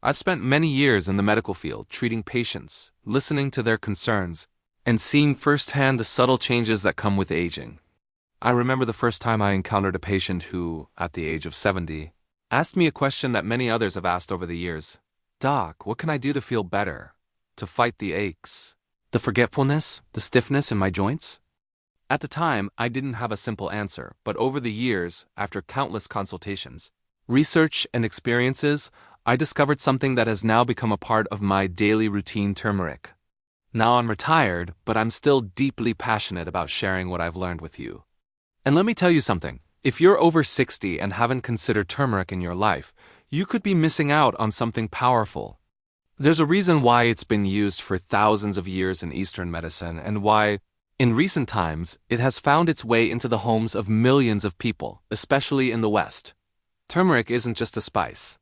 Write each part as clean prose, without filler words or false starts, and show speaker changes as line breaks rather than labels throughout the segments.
I've spent many years in the medical field treating patients, listening to their concerns, and seeing firsthand the subtle changes that come with aging. I remember the first time I encountered a patient who, at the age of 70, asked me a question that many others have asked over the years. "Doc, what can I do to feel better? To fight the aches? The forgetfulness? The stiffness in my joints?" At the time, I didn't have a simple answer, but over the years, after countless consultations, research, and experiences, I discovered something that has now become a part of my daily routine: turmeric. Now I'm retired, but I'm still deeply passionate about sharing what I've learned with you. And let me tell you something, if you're over 60 and haven't considered turmeric in your life, you could be missing out on something powerful. There's a reason why it's been used for thousands of years in Eastern medicine and why, in recent times, it has found its way into the homes of millions of people, especially in the West. Turmeric isn't just a spice.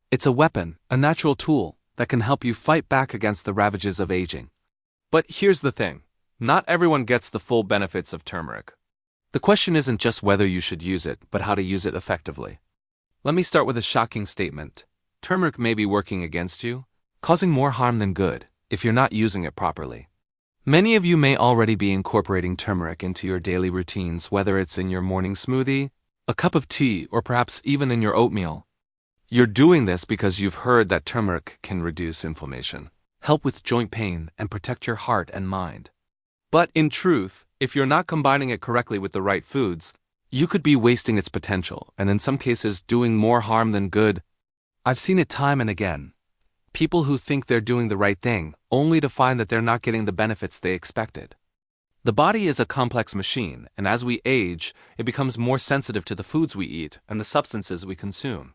It's a weapon, a natural tool, that can help you fight back against the ravages of aging. But here's the thing, not everyone gets the full benefits of turmeric. The question isn't just whether you should use it, but how to use it effectively. Let me start with a shocking statement. Turmeric may be working against you, causing more harm than good, if you're not using it properly. Many of you may already be incorporating turmeric into your daily routines, whether it's in your morning smoothie, a cup of tea, or perhaps even in your oatmeal. You're doing this because you've heard that turmeric can reduce inflammation, help with joint pain, and protect your heart and mind. But in truth, if you're not combining it correctly with the right foods, you could be wasting its potential, and in some cases doing more harm than good. I've seen it time and again. People who think they're doing the right thing, only to find that they're not getting the benefits they expected. The body is a complex machine, and as we age, it becomes more sensitive to the foods we eat and the substances we consume.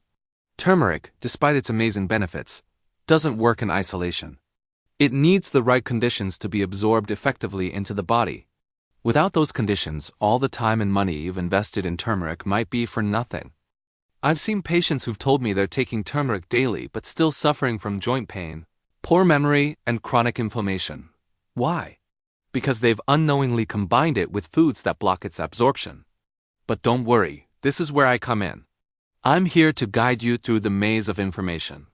Turmeric, despite its amazing benefits, doesn't work in isolation. It needs the right conditions to be absorbed effectively into the body. Without those conditions, all the time and money you've invested in turmeric might be for nothing. I've seen patients who've told me they're taking turmeric daily but still suffering from joint pain, poor memory, and chronic inflammation. Why? Because they've unknowingly combined it with foods that block its absorption. But don't worry, this is where I come in. I'm here to guide you through the maze of information.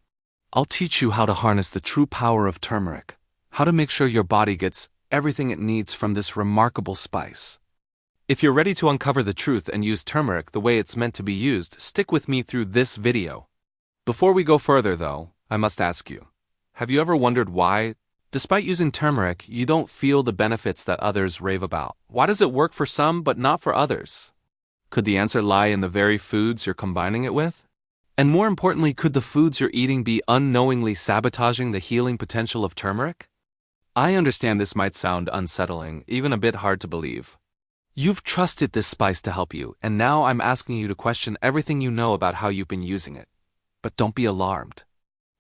I'll teach you how to harness the true power of turmeric, how to make sure your body gets everything it needs from this remarkable spice. If you're ready to uncover the truth and use turmeric the way it's meant to be used, stick with me through this video. Before we go further though, I must ask you, have you ever wondered why, despite using turmeric, you don't feel the benefits that others rave about? Why does it work for some but not for others? Could the answer lie in the very foods you're combining it with? And more importantly, could the foods you're eating be unknowingly sabotaging the healing potential of turmeric? I understand this might sound unsettling, even a bit hard to believe. You've trusted this spice to help you, and now I'm asking you to question everything you know about how you've been using it. But don't be alarmed.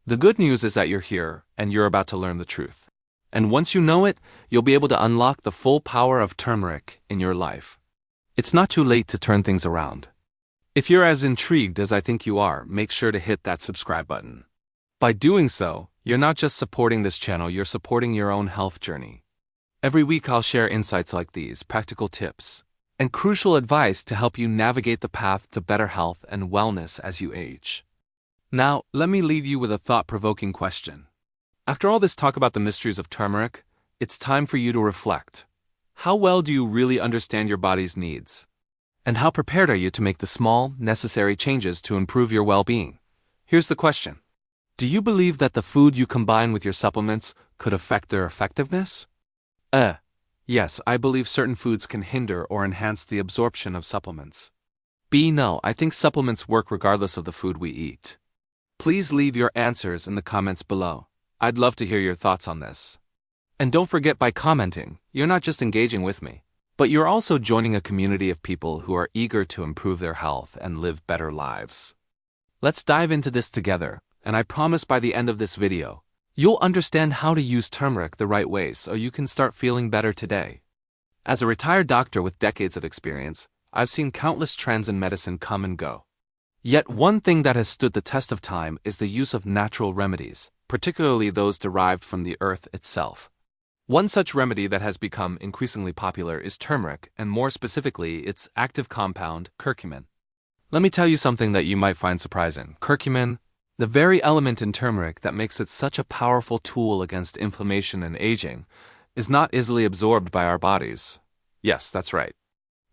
The good news is that you're here, and you're about to learn the truth. And once you know it, you'll be able to unlock the full power of turmeric in your life. It's not too late to turn things around. If you're as intrigued as I think you are, make sure to hit that subscribe button. By doing so, you're not just supporting this channel, you're supporting your own health journey. Every week I'll share insights like these, practical tips, and crucial advice to help you navigate the path to better health and wellness as you age. Now, let me leave you with a thought-provoking question. After all this talk about the mysteries of turmeric, it's time for you to reflect. How well do you really understand your body's needs? And how prepared are you to make the small, necessary changes to improve your well-being? Here's the question. Do you believe that the food you combine with your supplements could affect their effectiveness? Yes, I believe certain foods can hinder or enhance the absorption of supplements. No, I think supplements work regardless of the food we eat. Please leave your answers in the comments below. I'd love to hear your thoughts on this. And don't forget, by commenting, you're not just engaging with me, but you're also joining a community of people who are eager to improve their health and live better lives. Let's dive into this together, and I promise by the end of this video, you'll understand how to use turmeric the right way so you can start feeling better today. As a retired doctor with decades of experience, I've seen countless trends in medicine come and go. Yet one thing that has stood the test of time is the use of natural remedies, particularly those derived from the earth itself. One such remedy that has become increasingly popular is turmeric, and more specifically, its active compound, curcumin. Let me tell you something that you might find surprising. Curcumin, The very element in turmeric that makes it such a powerful tool against inflammation and aging is not easily absorbed by our bodies. Yes, that's right.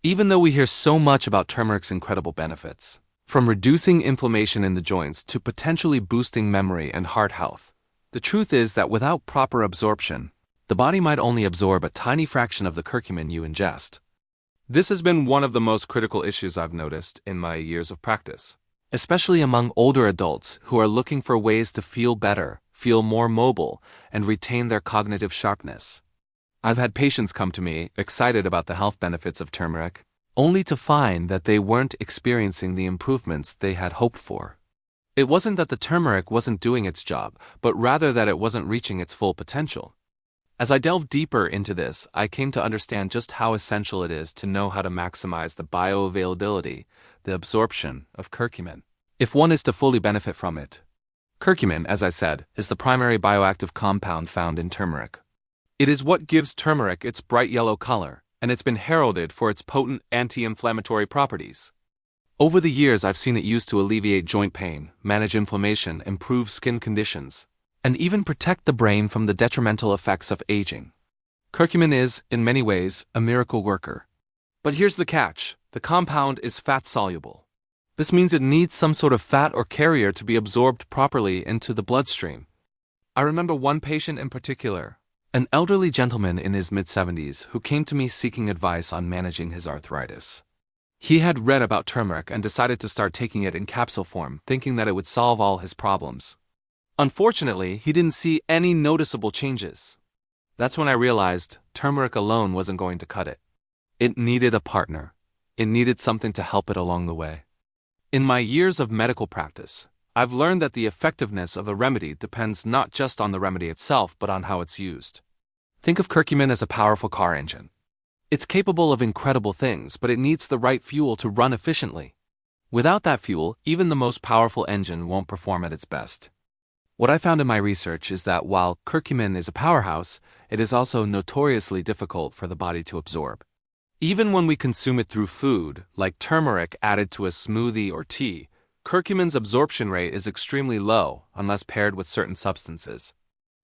Even though we hear so much about turmeric's incredible benefits, from reducing inflammation in the joints to potentially boosting memory and heart health, the truth is that without proper absorption, the body might only absorb a tiny fraction of the curcumin you ingest. This has been one of the most critical issues I've noticed in my years of practice, especially among older adults who are looking for ways to feel better, feel more mobile, and retain their cognitive sharpness. I've had patients come to me excited about the health benefits of turmeric, only to find that they weren't experiencing the improvements they had hoped for. It wasn't that the turmeric wasn't doing its job, but rather that it wasn't reaching its full potential. As I delved deeper into this, I came to understand just how essential it is to know how to maximize the bioavailability, the absorption of curcumin, if one is to fully benefit from it. Curcumin, as I said, is the primary bioactive compound found in turmeric. It is what gives turmeric its bright yellow color, and it's been heralded for its potent anti-inflammatory properties. Over the years, I've seen it used to alleviate joint pain, manage inflammation, improve skin conditions, and even protect the brain from the detrimental effects of aging. Curcumin is, in many ways, a miracle worker. But here's the catch: the compound is fat-soluble. This means it needs some sort of fat or carrier to be absorbed properly into the bloodstream. I remember one patient in particular, an elderly gentleman in his mid-70s who came to me seeking advice on managing his arthritis. He had read about turmeric and decided to start taking it in capsule form, thinking that it would solve all his problems. Unfortunately, he didn't see any noticeable changes. That's when I realized turmeric alone wasn't going to cut it. It needed a partner. It needed something to help it along the way. In my years of medical practice, I've learned that the effectiveness of a remedy depends not just on the remedy itself, but on how it's used. Think of curcumin as a powerful car engine. It's capable of incredible things, but it needs the right fuel to run efficiently. Without that fuel, even the most powerful engine won't perform at its best. What I found in my research is that while curcumin is a powerhouse, it is also notoriously difficult for the body to absorb. Even when we consume it through food, like turmeric added to a smoothie or tea, curcumin's absorption rate is extremely low unless paired with certain substances.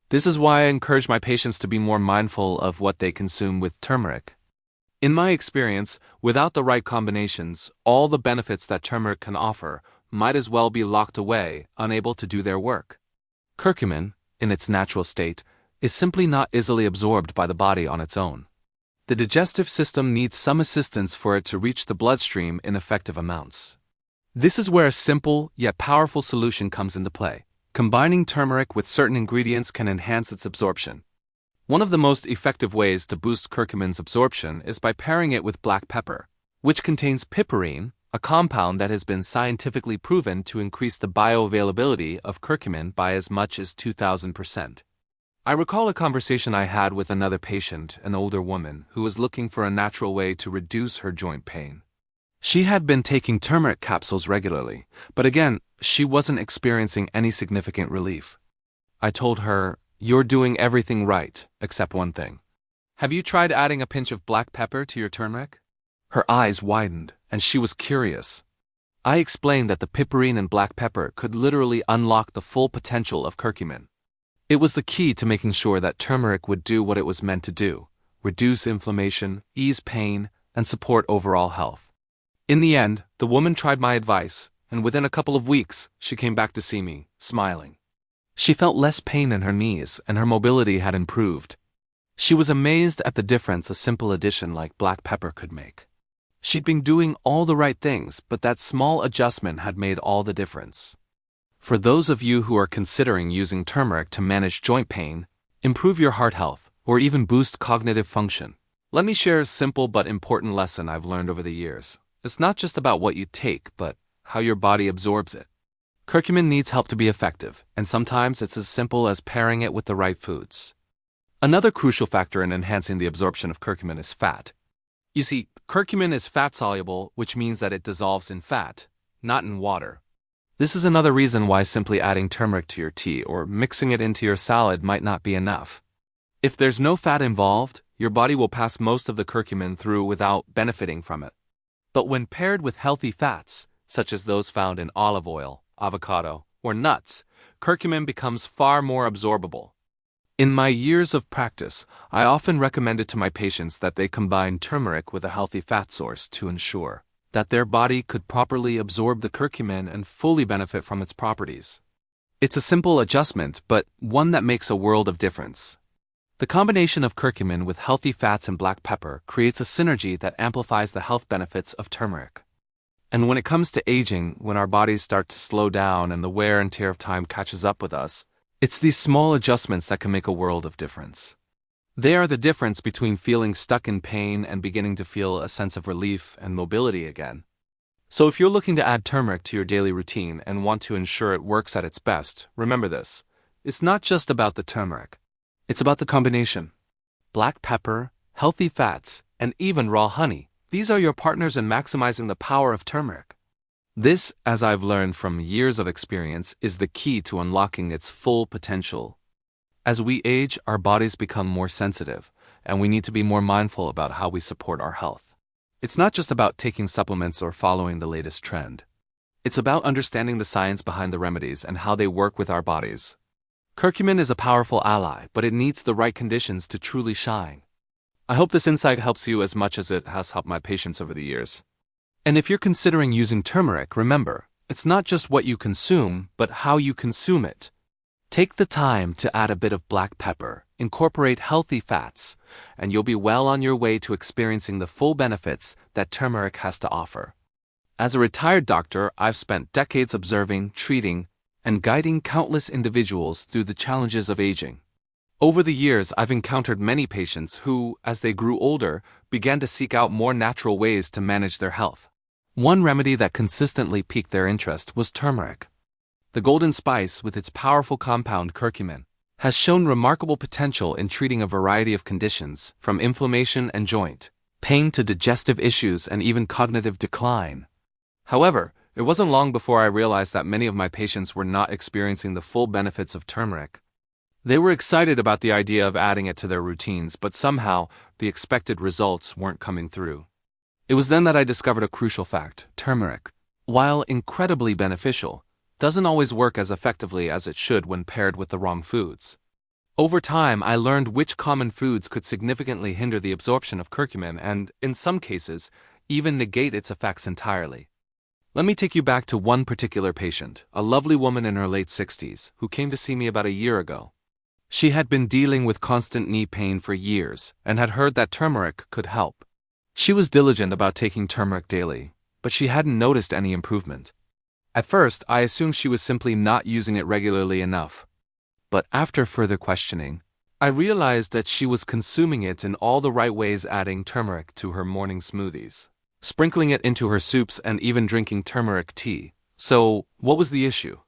This is why I encourage my patients to be more mindful of what they consume with turmeric. In my experience, without the right combinations, all the benefits that turmeric can offer might as well be locked away, unable to do their work. Curcumin, in its natural state, is simply not easily absorbed by the body on its own. The digestive system needs some assistance for it to reach the bloodstream in effective amounts. This is where a simple yet powerful solution comes into play. Combining turmeric with certain ingredients can enhance its absorption. One of the most effective ways to boost curcumin's absorption is by pairing it with black pepper, which contains piperine, a compound that has been scientifically proven to increase the bioavailability of curcumin by as much as 2,000%. I recall a conversation I had with another patient, an older woman, who was looking for a natural way to reduce her joint pain. She had been taking turmeric capsules regularly, but again, she wasn't experiencing any significant relief. I told her, "You're doing everything right, except one thing. Have you tried adding a pinch of black pepper to your turmeric?" Her eyes widened, and she was curious. I explained that the piperine and black pepper could literally unlock the full potential of curcumin. It was the key to making sure that turmeric would do what it was meant to do: reduce inflammation, ease pain, and support overall health. In the end, the woman tried my advice, and within a couple of weeks, she came back to see me, smiling. She felt less pain in her knees, and her mobility had improved. She was amazed at the difference a simple addition like black pepper could make. She'd been doing all the right things, but that small adjustment had made all the difference. For those of you who are considering using turmeric to manage joint pain, improve your heart health, or even boost cognitive function, let me share a simple but important lesson I've learned over the years. It's not just about what you take, but how your body absorbs it. Curcumin needs help to be effective, and sometimes it's as simple as pairing it with the right foods. Another crucial factor in enhancing the absorption of curcumin is fat. You see, curcumin is fat-soluble, which means that it dissolves in fat, not in water. This is another reason why simply adding turmeric to your tea or mixing it into your salad might not be enough. If there's no fat involved, your body will pass most of the curcumin through without benefiting from it. But when paired with healthy fats, such as those found in olive oil, avocado, or nuts, curcumin becomes far more absorbable. In my years of practice, I often recommended to my patients that they combine turmeric with a healthy fat source to ensure that their body could properly absorb the curcumin and fully benefit from its properties. It's a simple adjustment, but one that makes a world of difference. The combination of curcumin with healthy fats and black pepper creates a synergy that amplifies the health benefits of turmeric. And when it comes to aging, when our bodies start to slow down and the wear and tear of time catches up with us, it's these small adjustments that can make a world of difference. They are the difference between feeling stuck in pain and beginning to feel a sense of relief and mobility again. So if you're looking to add turmeric to your daily routine and want to ensure it works at its best, remember this. It's not just about the turmeric. It's about the combination. Black pepper, healthy fats, and even raw honey. These are your partners in maximizing the power of turmeric. This, as I've learned from years of experience, is the key to unlocking its full potential. As we age, our bodies become more sensitive, and we need to be more mindful about how we support our health. It's not just about taking supplements or following the latest trend. It's about understanding the science behind the remedies and how they work with our bodies. Curcumin is a powerful ally, but it needs the right conditions to truly shine. I hope this insight helps you as much as it has helped my patients over the years. And if you're considering using turmeric, remember, it's not just what you consume, but how you consume it. Take the time to add a bit of black pepper, incorporate healthy fats, and you'll be well on your way to experiencing the full benefits that turmeric has to offer. As a retired doctor, I've spent decades observing, treating, and guiding countless individuals through the challenges of aging. Over the years, I've encountered many patients who, as they grew older, began to seek out more natural ways to manage their health. One remedy that consistently piqued their interest was turmeric. The golden spice, with its powerful compound curcumin, has shown remarkable potential in treating a variety of conditions, from inflammation and joint pain to digestive issues and even cognitive decline. However, it wasn't long before I realized that many of my patients were not experiencing the full benefits of turmeric. They were excited about the idea of adding it to their routines, but somehow the expected results weren't coming through. It was then that I discovered a crucial fact: turmeric, while incredibly beneficial, doesn't always work as effectively as it should when paired with the wrong foods. Over time, I learned which common foods could significantly hinder the absorption of curcumin and, in some cases, even negate its effects entirely. Let me take you back to one particular patient, a lovely woman in her late 60s, who came to see me about a year ago. She had been dealing with constant knee pain for years and had heard that turmeric could help. She was diligent about taking turmeric daily, but she hadn't noticed any improvement. At first, I assumed she was simply not using it regularly enough. But after further questioning, I realized that she was consuming it in all the right ways, adding turmeric to her morning smoothies, sprinkling it into her soups, and even drinking turmeric tea. So, what was the issue?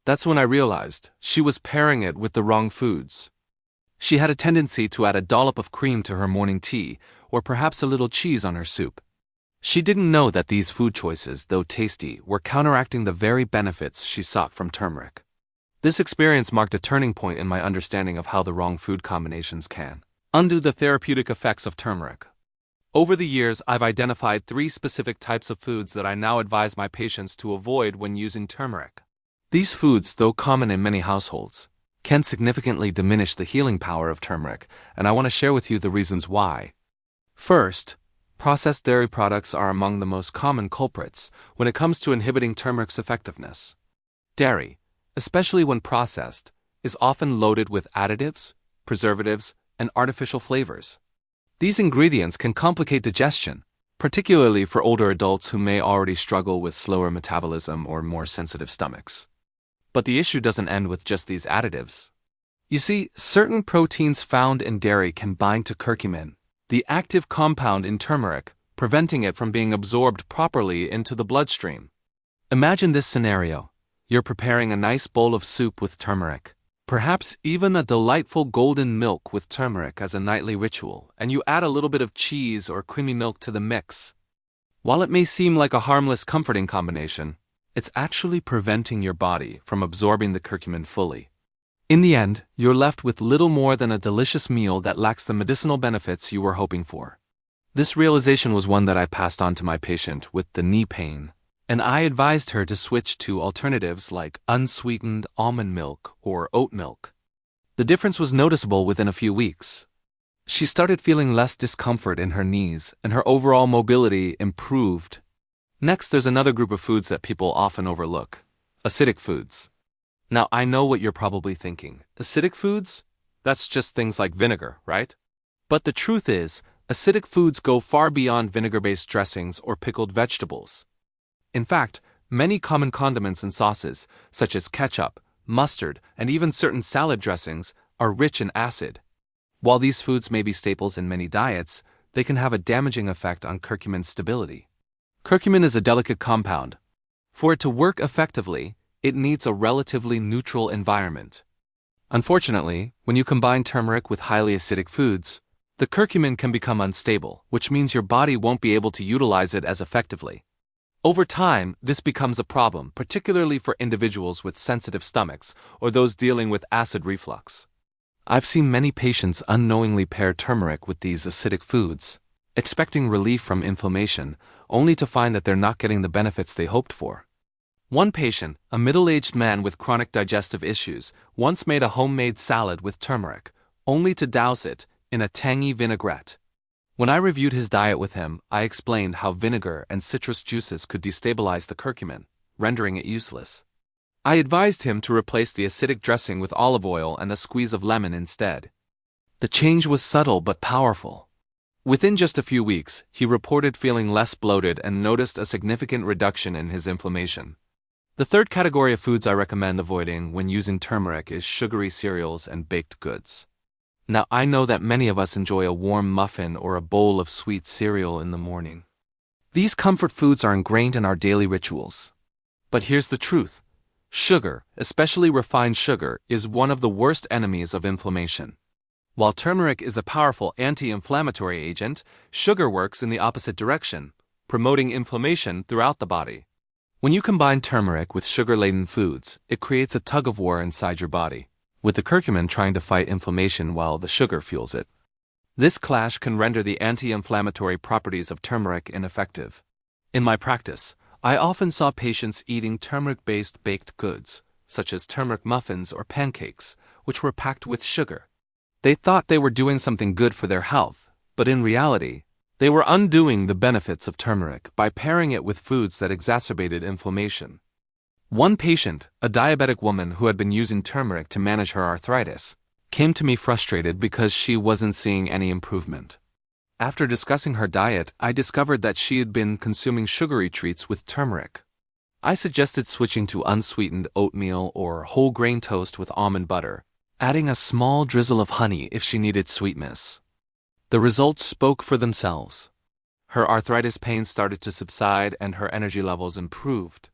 That's when I realized she was pairing it with the wrong foods. She had a tendency to add a dollop of cream to her morning tea, or perhaps a little cheese on her soup. She didn't know that these food choices, though tasty, were counteracting the very benefits she sought from turmeric. This experience marked a turning point in my understanding of how the wrong food combinations can undo the therapeutic effects of turmeric. Over the years, I've identified 3 specific types of foods that I now advise my patients to avoid when using turmeric. These foods, though common in many households, can significantly diminish the healing power of turmeric, and I want to share with you the reasons why. First, processed dairy products are among the most common culprits when it comes to inhibiting turmeric's effectiveness. Dairy, especially when processed, is often loaded with additives, preservatives, and artificial flavors. These ingredients can complicate digestion, particularly for older adults who may already struggle with slower metabolism or more sensitive stomachs. But the issue doesn't end with just these additives. You see, certain proteins found in dairy can bind to curcumin, the active compound in turmeric, preventing it from being absorbed properly into the bloodstream. Imagine this scenario. You're preparing a nice bowl of soup with turmeric, perhaps even a delightful golden milk with turmeric as a nightly ritual, and you add a little bit of cheese or creamy milk to the mix. While it may seem like a harmless, comforting combination, it's actually preventing your body from absorbing the curcumin fully. In the end, you're left with little more than a delicious meal that lacks the medicinal benefits you were hoping for. This realization was one that I passed on to my patient with the knee pain. and I advised her to switch to alternatives like unsweetened almond milk or oat milk. The difference was noticeable within a few weeks. She started feeling less discomfort in her knees, and her overall mobility improved. Next, there's another group of foods that people often overlook: acidic foods. Now, I know what you're probably thinking. Acidic foods? That's just things like vinegar, right? But the truth is, acidic foods go far beyond vinegar-based dressings or pickled vegetables. In fact, many common condiments and sauces, such as ketchup, mustard, and even certain salad dressings, are rich in acid. While these foods may be staples in many diets, they can have a damaging effect on curcumin stability. Curcumin is a delicate compound. For it to work effectively, it needs a relatively neutral environment. Unfortunately, when you combine turmeric with highly acidic foods, the curcumin can become unstable, which means your body won't be able to utilize it as effectively. Over time, this becomes a problem, particularly for individuals with sensitive stomachs or those dealing with acid reflux. I've seen many patients unknowingly pair turmeric with these acidic foods, expecting relief from inflammation, only to find that they're not getting the benefits they hoped for. One patient, a middle-aged man with chronic digestive issues, once made a homemade salad with turmeric, only to douse it in a tangy vinaigrette. When I reviewed his diet with him, I explained how vinegar and citrus juices could destabilize the curcumin, rendering it useless. I advised him to replace the acidic dressing with olive oil and a squeeze of lemon instead. The change was subtle but powerful. Within just a few weeks, he reported feeling less bloated and noticed a significant reduction in his inflammation. The third category of foods I recommend avoiding when using turmeric is sugary cereals and baked goods. Now, I know that many of us enjoy a warm muffin or a bowl of sweet cereal in the morning. These comfort foods are ingrained in our daily rituals. But here's the truth. Sugar, especially refined sugar, is one of the worst enemies of inflammation. While turmeric is a powerful anti-inflammatory agent, sugar works in the opposite direction, promoting inflammation throughout the body. When you combine turmeric with sugar-laden foods, it creates a tug-of-war inside your body, with the curcumin trying to fight inflammation while the sugar fuels it. This clash can render the anti-inflammatory properties of turmeric ineffective. In my practice, I often saw patients eating turmeric-based baked goods, such as turmeric muffins or pancakes, which were packed with sugar. They thought they were doing something good for their health, but in reality, they were undoing the benefits of turmeric by pairing it with foods that exacerbated inflammation. One patient, a diabetic woman who had been using turmeric to manage her arthritis, came to me frustrated because she wasn't seeing any improvement. After discussing her diet, I discovered that she had been consuming sugary treats with turmeric. I suggested switching to unsweetened oatmeal or whole grain toast with almond butter, adding a small drizzle of honey if she needed sweetness. The results spoke for themselves. Her arthritis pain started to subside and her energy levels improved.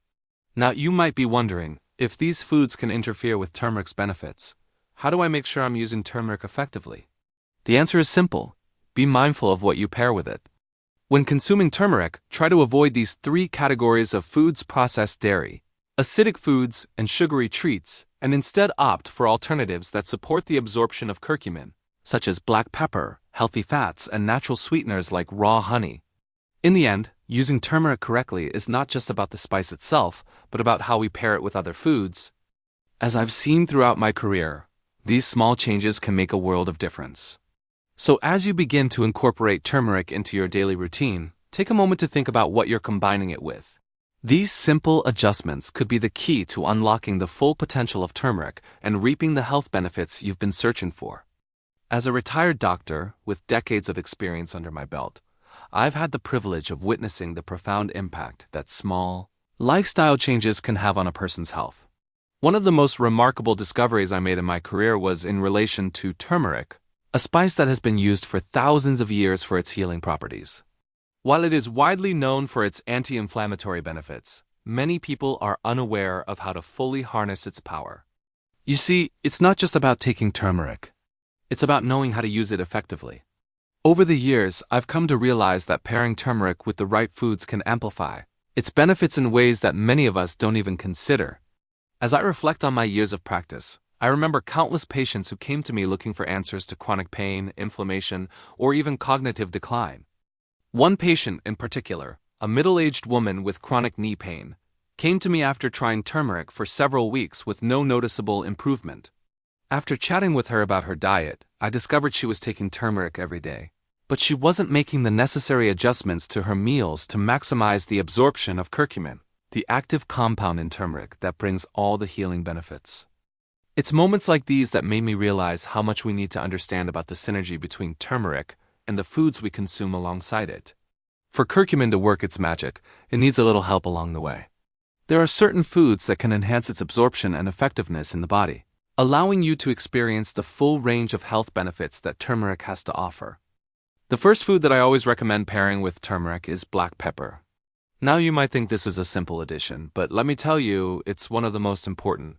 Now, you might be wondering, if these foods can interfere with turmeric's benefits, how do I make sure I'm using turmeric effectively? The answer is simple. Be mindful of what you pair with it. When consuming turmeric, try to avoid these three categories of foods: processed dairy, acidic foods, and sugary treats, and instead opt for alternatives that support the absorption of curcumin, such as black pepper, healthy fats, and natural sweeteners like raw honey. In the end, using turmeric correctly is not just about the spice itself, but about how we pair it with other foods. As I've seen throughout my career, these small changes can make a world of difference. So as you begin to incorporate turmeric into your daily routine, take a moment to think about what you're combining it with. These simple adjustments could be the key to unlocking the full potential of turmeric and reaping the health benefits you've been searching for. As a retired doctor with decades of experience under my belt, I've had the privilege of witnessing the profound impact that small, lifestyle changes can have on a person's health. One of the most remarkable discoveries I made in my career was in relation to turmeric, a spice that has been used for thousands of years for its healing properties. While it is widely known for its anti-inflammatory benefits, many people are unaware of how to fully harness its power. You see, it's not just about taking turmeric. It's about knowing how to use it effectively. Over the years, I've come to realize that pairing turmeric with the right foods can amplify its benefits in ways that many of us don't even consider. As I reflect on my years of practice, I remember countless patients who came to me looking for answers to chronic pain, inflammation, or even cognitive decline. One patient in particular, a middle-aged woman with chronic knee pain, came to me after trying turmeric for several weeks with no noticeable improvement. After chatting with her about her diet, I discovered she was taking turmeric every day. But she wasn't making the necessary adjustments to her meals to maximize the absorption of curcumin, the active compound in turmeric that brings all the healing benefits. It's moments like these that made me realize how much we need to understand about the synergy between turmeric and the foods we consume alongside it. For curcumin to work its magic, it needs a little help along the way. There are certain foods that can enhance its absorption and effectiveness in the body, allowing you to experience the full range of health benefits that turmeric has to offer. The first food that I always recommend pairing with turmeric is black pepper. Now you might think this is a simple addition, but let me tell you, it's one of the most important.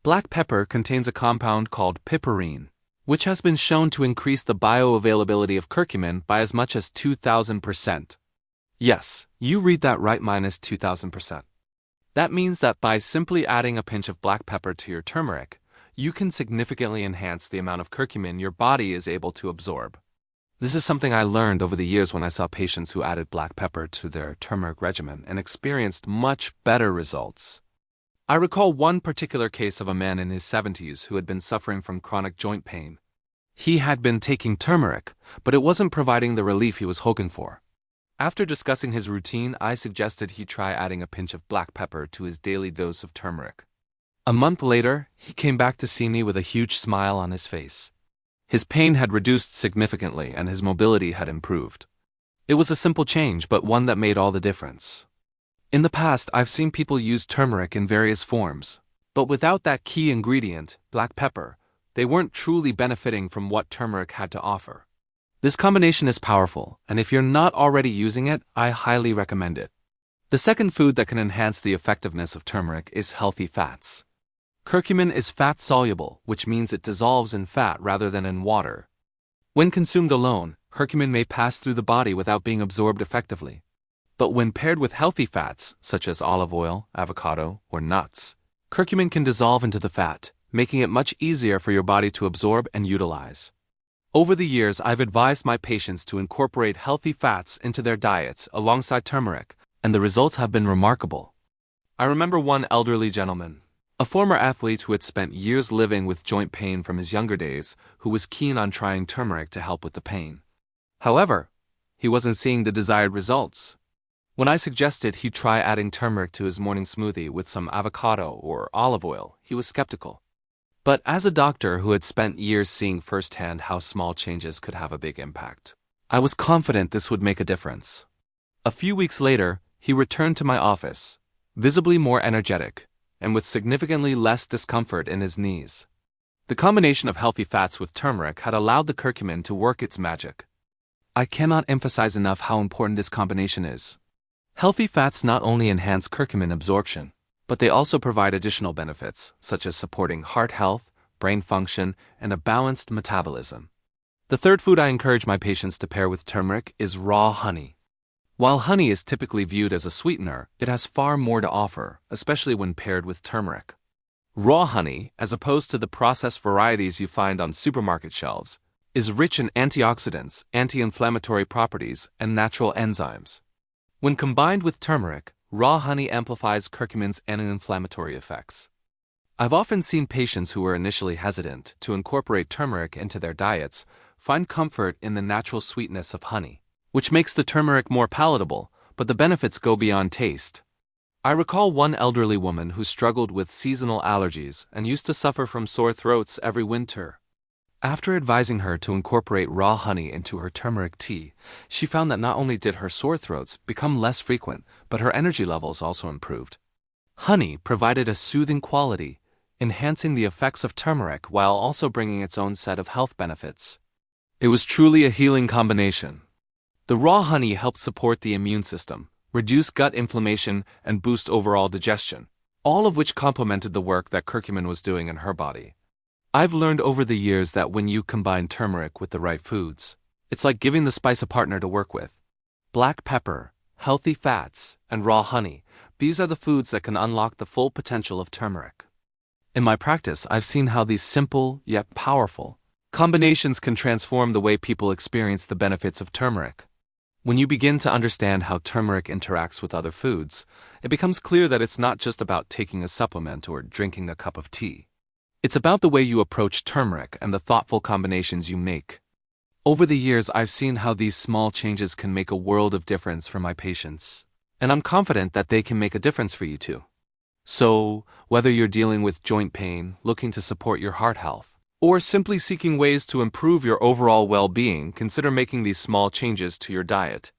Black pepper contains a compound called piperine, which has been shown to increase the bioavailability of curcumin by as much as 2,000%. Yes, you read that right, minus 2,000%. That means that by simply adding a pinch of black pepper to your turmeric, you can significantly enhance the amount of curcumin your body is able to absorb. This is something I learned over the years when I saw patients who added black pepper to their turmeric regimen and experienced much better results. I recall one particular case of a man in his 70s who had been suffering from chronic joint pain. He had been taking turmeric, but it wasn't providing the relief he was hoping for. After discussing his routine, I suggested he try adding a pinch of black pepper to his daily dose of turmeric. A month later, he came back to see me with a huge smile on his face. His pain had reduced significantly and his mobility had improved. It was a simple change, but one that made all the difference. In the past, I've seen people use turmeric in various forms, but without that key ingredient, black pepper, they weren't truly benefiting from what turmeric had to offer. This combination is powerful, and if you're not already using it, I highly recommend it. The second food that can enhance the effectiveness of turmeric is healthy fats. Curcumin is fat-soluble, which means it dissolves in fat rather than in water. When consumed alone, curcumin may pass through the body without being absorbed effectively. But when paired with healthy fats, such as olive oil, avocado, or nuts, curcumin can dissolve into the fat, making it much easier for your body to absorb and utilize. Over the years, I've advised my patients to incorporate healthy fats into their diets alongside turmeric, and the results have been remarkable. I remember one elderly gentleman, a former athlete who had spent years living with joint pain from his younger days, who was keen on trying turmeric to help with the pain. However, he wasn't seeing the desired results. When I suggested he try adding turmeric to his morning smoothie with some avocado or olive oil, he was skeptical. But as a doctor who had spent years seeing firsthand how small changes could have a big impact, I was confident this would make a difference. A few weeks later, he returned to my office, visibly more energetic, and with significantly less discomfort in his knees. The combination of healthy fats with turmeric had allowed the curcumin to work its magic. I cannot emphasize enough how important this combination is. Healthy fats not only enhance curcumin absorption, but they also provide additional benefits, such as supporting heart health, brain function, and a balanced metabolism. The third food I encourage my patients to pair with turmeric is raw honey. While honey is typically viewed as a sweetener, it has far more to offer, especially when paired with turmeric. Raw honey, as opposed to the processed varieties you find on supermarket shelves, is rich in antioxidants, anti-inflammatory properties, and natural enzymes. When combined with turmeric, raw honey amplifies curcumin's anti-inflammatory effects. I've often seen patients who were initially hesitant to incorporate turmeric into their diets find comfort in the natural sweetness of honey, which makes the turmeric more palatable, but the benefits go beyond taste. I recall one elderly woman who struggled with seasonal allergies and used to suffer from sore throats every winter. After advising her to incorporate raw honey into her turmeric tea, she found that not only did her sore throats become less frequent, but her energy levels also improved. Honey provided a soothing quality, enhancing the effects of turmeric while also bringing its own set of health benefits. It was truly a healing combination. The raw honey helped support the immune system, reduce gut inflammation, and boost overall digestion, all of which complemented the work that curcumin was doing in her body. I've learned over the years that when you combine turmeric with the right foods, it's like giving the spice a partner to work with. Black pepper, healthy fats, and raw honey, these are the foods that can unlock the full potential of turmeric. In my practice, I've seen how these simple, yet powerful, combinations can transform the way people experience the benefits of turmeric. When you begin to understand how turmeric interacts with other foods, it becomes clear that it's not just about taking a supplement or drinking a cup of tea. It's about the way you approach turmeric and the thoughtful combinations you make. Over the years, I've seen how these small changes can make a world of difference for my patients, and I'm confident that they can make a difference for you too. So, whether you're dealing with joint pain, looking to support your heart health, or simply seeking ways to improve your overall well-being, consider making these small changes to your diet.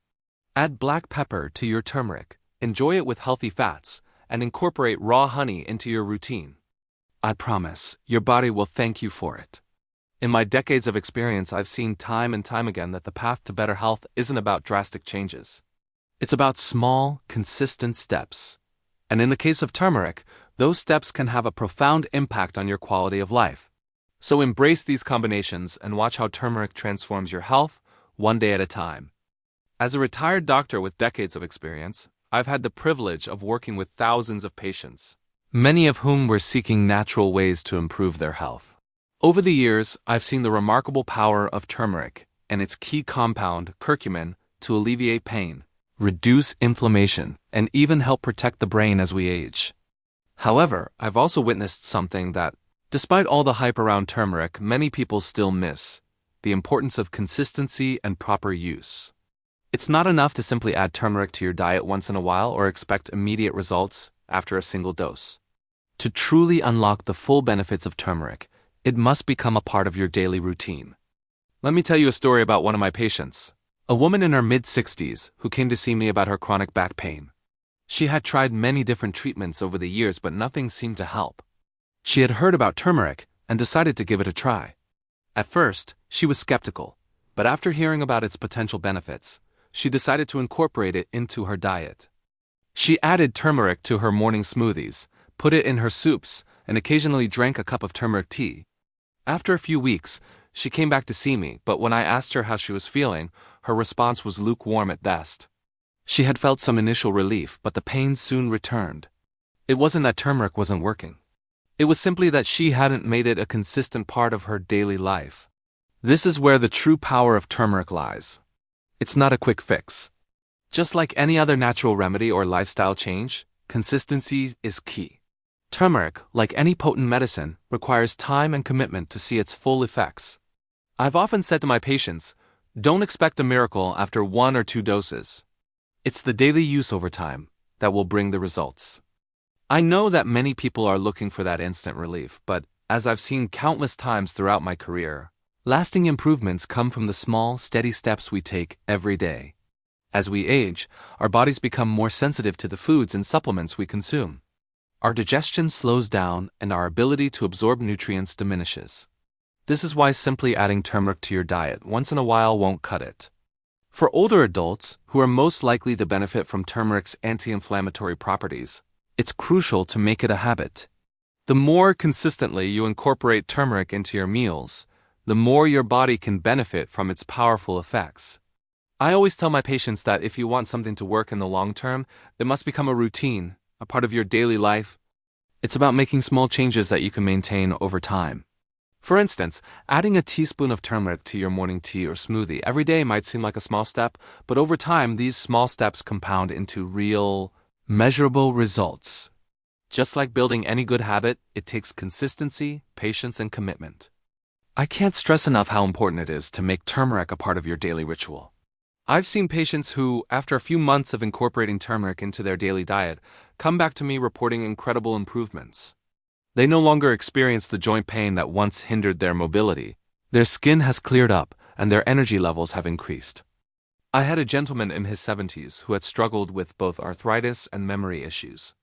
Add black pepper to your turmeric, enjoy it with healthy fats, and incorporate raw honey into your routine. I promise, your body will thank you for it. In my decades of experience, I've seen time and time again that the path to better health isn't about drastic changes. It's about small, consistent steps. And in the case of turmeric, those steps can have a profound impact on your quality of life. So embrace these combinations and watch how turmeric transforms your health, one day at a time. As a retired doctor with decades of experience, I've had the privilege of working with thousands of patients, many of whom were seeking natural ways to improve their health. Over the years, I've seen the remarkable power of turmeric and its key compound, curcumin, to alleviate pain, reduce inflammation, and even help protect the brain as we age. However, I've also witnessed something that, despite all the hype around turmeric, many people still miss: the importance of consistency and proper use. It's not enough to simply add turmeric to your diet once in a while or expect immediate results after a single dose. To truly unlock the full benefits of turmeric, it must become a part of your daily routine. Let me tell you a story about one of my patients, a woman in her mid-60s who came to see me about her chronic back pain. She had tried many different treatments over the years, but nothing seemed to help. She had heard about turmeric and decided to give it a try. At first, she was skeptical, but after hearing about its potential benefits, she decided to incorporate it into her diet. She added turmeric to her morning smoothies, put it in her soups, and occasionally drank a cup of turmeric tea. After a few weeks, she came back to see me, but when I asked her how she was feeling, her response was lukewarm at best. She had felt some initial relief, but the pain soon returned. It wasn't that turmeric wasn't working. It was simply that she hadn't made it a consistent part of her daily life. This is where the true power of turmeric lies. It's not a quick fix. Just like any other natural remedy or lifestyle change, consistency is key. Turmeric, like any potent medicine, requires time and commitment to see its full effects. I've often said to my patients, don't expect a miracle after 1 or 2 doses. It's the daily use over time that will bring the results. I know that many people are looking for that instant relief, but as I've seen countless times throughout my career, lasting improvements come from the small, steady steps we take every day. As we age, our bodies become more sensitive to the foods and supplements we consume. Our digestion slows down and our ability to absorb nutrients diminishes. This is why simply adding turmeric to your diet once in a while won't cut it. For older adults, who are most likely to benefit from turmeric's anti-inflammatory properties, it's crucial to make it a habit. The more consistently you incorporate turmeric into your meals, the more your body can benefit from its powerful effects. I always tell my patients that if you want something to work in the long term, it must become a routine, a part of your daily life. It's about making small changes that you can maintain over time. For instance, adding a teaspoon of turmeric to your morning tea or smoothie every day might seem like a small step, but over time, these small steps compound into real, measurable results. Just like building any good habit, it takes consistency, patience, and commitment. I can't stress enough how important it is to make turmeric a part of your daily ritual. I've seen patients who, after a few months of incorporating turmeric into their daily diet, come back to me reporting incredible improvements. They no longer experience the joint pain that once hindered their mobility. Their skin has cleared up, and their energy levels have increased. I had a gentleman in his 70s who had struggled with both arthritis and memory issues.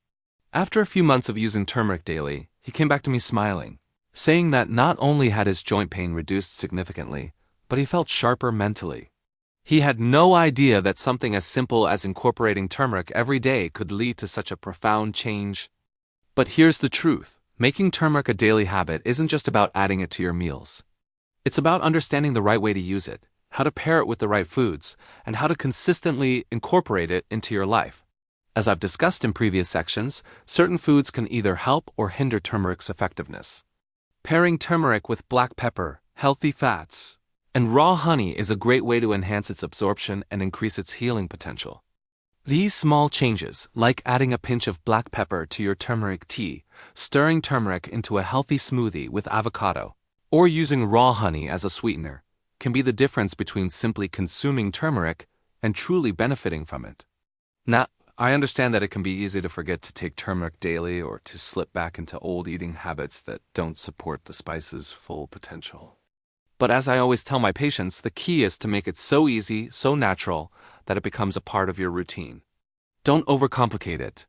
After a few months of using turmeric daily, he came back to me smiling, saying that not only had his joint pain reduced significantly, but he felt sharper mentally. He had no idea that something as simple as incorporating turmeric every day could lead to such a profound change. But here's the truth. Making turmeric a daily habit isn't just about adding it to your meals. It's about understanding the right way to use it, how to pair it with the right foods, and how to consistently incorporate it into your life. As I've discussed in previous sections, certain foods can either help or hinder turmeric's effectiveness. Pairing turmeric with black pepper, healthy fats, And raw honey is a great way to enhance its absorption and increase its healing potential. These small changes, like adding a pinch of black pepper to your turmeric tea, stirring turmeric into a healthy smoothie with avocado, or using raw honey as a sweetener, can be the difference between simply consuming turmeric and truly benefiting from it. Now, I understand that it can be easy to forget to take turmeric daily or to slip back into old eating habits that don't support the spice's full potential. But as I always tell my patients, the key is to make it so easy, so natural, that it becomes a part of your routine. Don't overcomplicate it.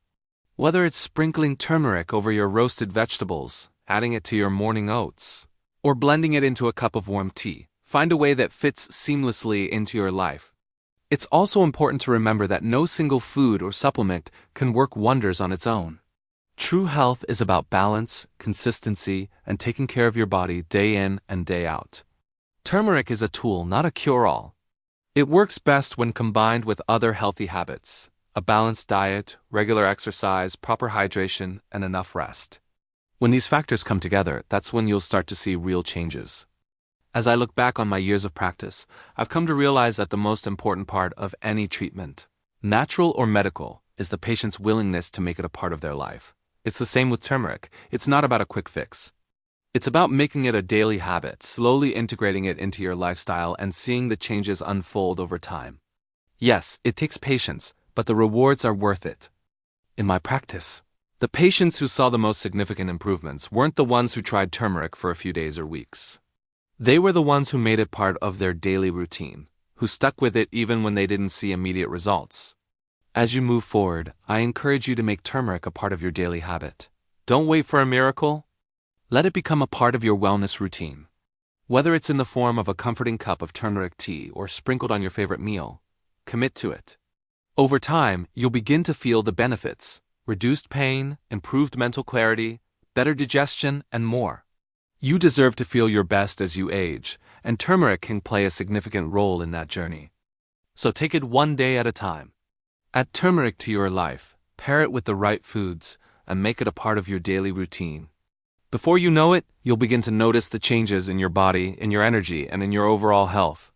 Whether it's sprinkling turmeric over your roasted vegetables, adding it to your morning oats, or blending it into a cup of warm tea, find a way that fits seamlessly into your life. It's also important to remember that no single food or supplement can work wonders on its own. True health is about balance, consistency, and taking care of your body day in and day out. Turmeric is a tool, not a cure-all. It works best when combined with other healthy habits: a balanced diet, regular exercise, proper hydration, and enough rest. When these factors come together, that's when you'll start to see real changes. As I look back on my years of practice, I've come to realize that the most important part of any treatment, natural or medical, is the patient's willingness to make it a part of their life. It's the same with turmeric. It's not about a quick fix. It's about making it a daily habit, slowly integrating it into your lifestyle and seeing the changes unfold over time. Yes, it takes patience, but the rewards are worth it. In my practice, the patients who saw the most significant improvements weren't the ones who tried turmeric for a few days or weeks. They were the ones who made it part of their daily routine, who stuck with it even when they didn't see immediate results. As you move forward, I encourage you to make turmeric a part of your daily habit. Don't wait for a miracle. Let it become a part of your wellness routine. Whether it's in the form of a comforting cup of turmeric tea or sprinkled on your favorite meal, commit to it. Over time, you'll begin to feel the benefits: reduced pain, improved mental clarity, better digestion, and more. You deserve to feel your best as you age, and turmeric can play a significant role in that journey. So take it one day at a time. Add turmeric to your life, pair it with the right foods, and make it a part of your daily routine. Before you know it, you'll begin to notice the changes in your body, in your energy, and in your overall health.